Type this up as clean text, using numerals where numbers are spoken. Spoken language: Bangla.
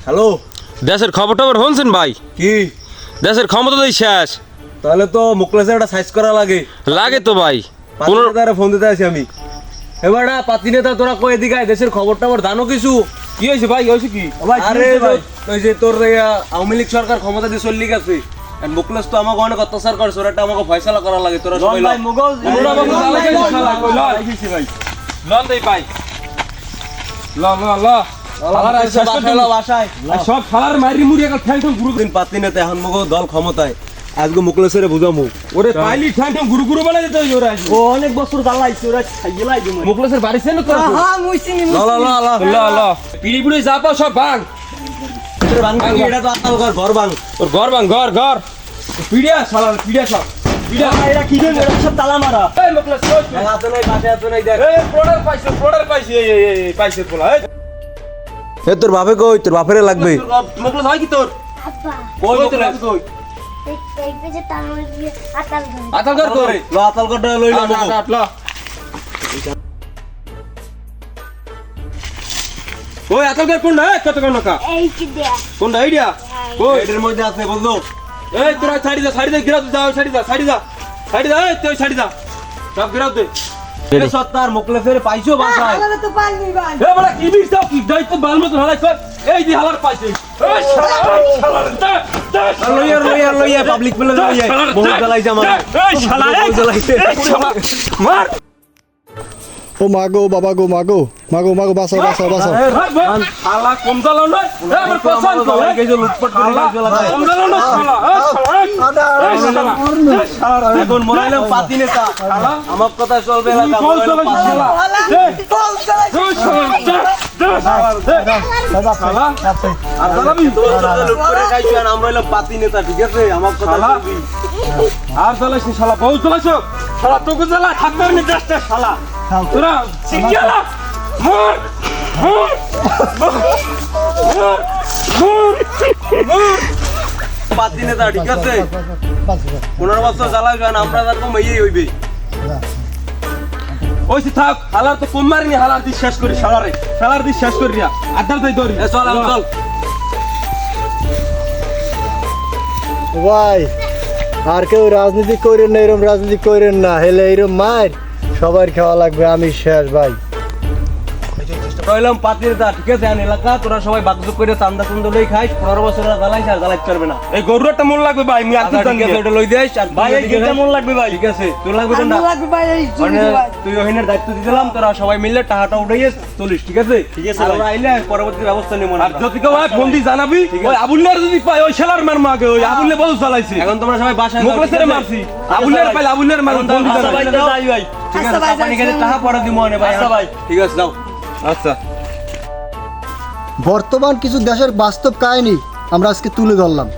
হ্যালো, দেশের খবর টবর শুনছেন ভাই? কি দেশের ক্ষমতা তো শেষ। তাহলে তো মুখলেসে একটা সাইজ করা লাগে। লাগে তো ভাই। পাতি নেতারে ফোন দিতে আছি আমি। এবার না পাতি নেতা তোরা কই এদিকে আয়, দেশের খবর টবর জানো কিছু? কি হয়েছে ভাই? হয়েছে কি? আরে ওই যে তোর আওয়ামী লীগ সরকার ক্ষমতা দিয়ে চললি গেছে, মুখলেস তো আমাকে অনেক অত্যাচার করছে, ওরা একটা আমাকে ফয়সালা করা লাগে। তোরা সবাই ভাই মুগল লন দেই ভাই, ল ল ল সব খালার মারি মুড়ি একটা ঠ্যাং ঠ্যাং গুরু দিন পাতি নেতা এখন মগো দল ক্ষমতায়, আজকে মুখলেসের বুঝামু। ওরে পাইলি ঠ্যাং ঠ্যাং গুরু গুরু বানাই দিতে ওরা। ও অনেক বছর জ্বালাইছে ওরা খাইলাই দিমু। মুখলেসের বাড়ি ছেন তো। হ্যাঁ মুইছিনি ল ল ল ল ল পিড়ি পিড়ি যা পাও সব ভাঙ। এটা তো আতাল ঘর, ঘর ভাঙ। ওর ঘর ভাঙ, ঘর ঘর পিড়িয়া শালার পিড়িয়া সব পিড়িয়া। এরা কি দেন এরা সব তালা মারা। এই মুখলেস কই তুই? আছে নাই বাসে আছে নাই দেখ। এই প্রোডার পাইছে এই পাইছে বলা। এই এ তোর বাপে কই? তোর বাপেরে লাগবে। মুখলেস হয় কি তোর? আব্বা কই মুখলেস কই? এই পেজে টানো দিয়ে আতাল ধরে আতাল ঘর কই? ল আতাল ঘরটা লইলাম মগো। আটলা ওই আতাল ঘর কোন না? কত কোন না? এই কি দেয়া কোন আইডিয়া? কই এটার মধ্যে আছে বুঝলো? এই তোরা ছাড়ি দা গিরা দাও, ছাড়ি দা এই তুই ছাড়ি দা সব গিরাও দে। এটা সত্তার মুখলেসের পাইছো বাসায়। আমারে তো পাইনি ভাই। এ বড় কি বিষ দাও, কি দাইতো বাল মত হালাই কর। এই দি হালার পাইছে। এই শালার লইয়া পাবলিক প্লেস লইয়া বহুত জ্বালাইছে আমার। এই শালা বহুত জ্বালাইছে। মার। ও মাগো বাবা গো মাগো মাগো মাগো বাঁচাও বাঁচাও বাঁচাও। শালা কম জ্বালাও না। এ আমার পছন্দ তো। কিছু লুটপাট করে জ্বালাইছে। কম জ্বালাও না শালা। এই শালা। এখন মরাইলাম পাতি নেতা। আমার কথা চলবে না। কল চলে শালা। বল চালা। আর জ্বালাবি তো লুট করে খাইছো আর আমরা হইলাম পাতি নেতা, ঠিক আছে? আমার কথা শালা। চলবি। আর জ্বালাইছ শালা, বহু জ্বালাইছ শালা। তোকে জ্বালা থাকবে না দেশটা শালা। তোরা শিখিয়ালা মর পাতি নেতা, ঠিক আছে? 15 বছর জ্বালাইছো আর আমরা তার কম এই হইবে। ওইসে থাক। হালার তো কম মারিনি, হালার দিয়ে শেষ করি শালারে। শালার দিয়ে শেষ করি রিয়া আড্ডার তাই দৌড়ি। এ চল চল। ভাই আর কেউ রাজনীতি করেন না, এরকম রাজনীতি করেন না, হেলে এরকম মার সবার খাওয়া লাগবে, আমি শেষ ভাই। কইলাম পাতি নেতা, ঠিক আছে? আন এলাকা তোরা সবাই বাগযোগ করে চান্দা চন্দলেই খাইস। 15 বছর জ্বালাইছ আর জ্বালাইতে পারবে না। এই গরুর একটা মন লাগবে ভাই। আমি আচ্ছা, ঠিক আছে, ওটা লই দিস। আর ভাই এই গেটটা মন লাগবে ভাই। ঠিক আছে, তোর লাগবে আমি না? লাগবে ভাই এই মানে জমি ভাই। তুই ওহিনের দায়িত্ব দিয়ে দিলাম, তোরা সবাই মিলে টাকাটা উঠাইয়ে চলিস, ঠিক আছে? ঠিক আছে, আমরা আইলে পরবর্তী ব্যবস্থা নিব না। আর যদি কেউ হয় ফোন দিয়ে জানাবি। ওই আবুল্লার যদি পাই, ওই শালার মার মাকে, ওই আবুল্লে বহু চালাইছে। এখন তোমরা সবাই বাসায় যাও, মুখলেসের ঠিক আছে? মারছি। আবুল্লার পাইলে আবুল্লার মার ফোন দিয়ে আচ্ছা ভাই, জানাবি। যাই ভাই। ঠিক আছে, আচ্ছা ভাই, পানি খেতে টাকা পরে দিমু আনে ভাই। আচ্ছা ভাই। ঠিক আছে, যাও। আচ্ছা বর্তমান কিছু দেশের বাস্তব কাহিনী আমরা আজকে তুলে ধরলাম।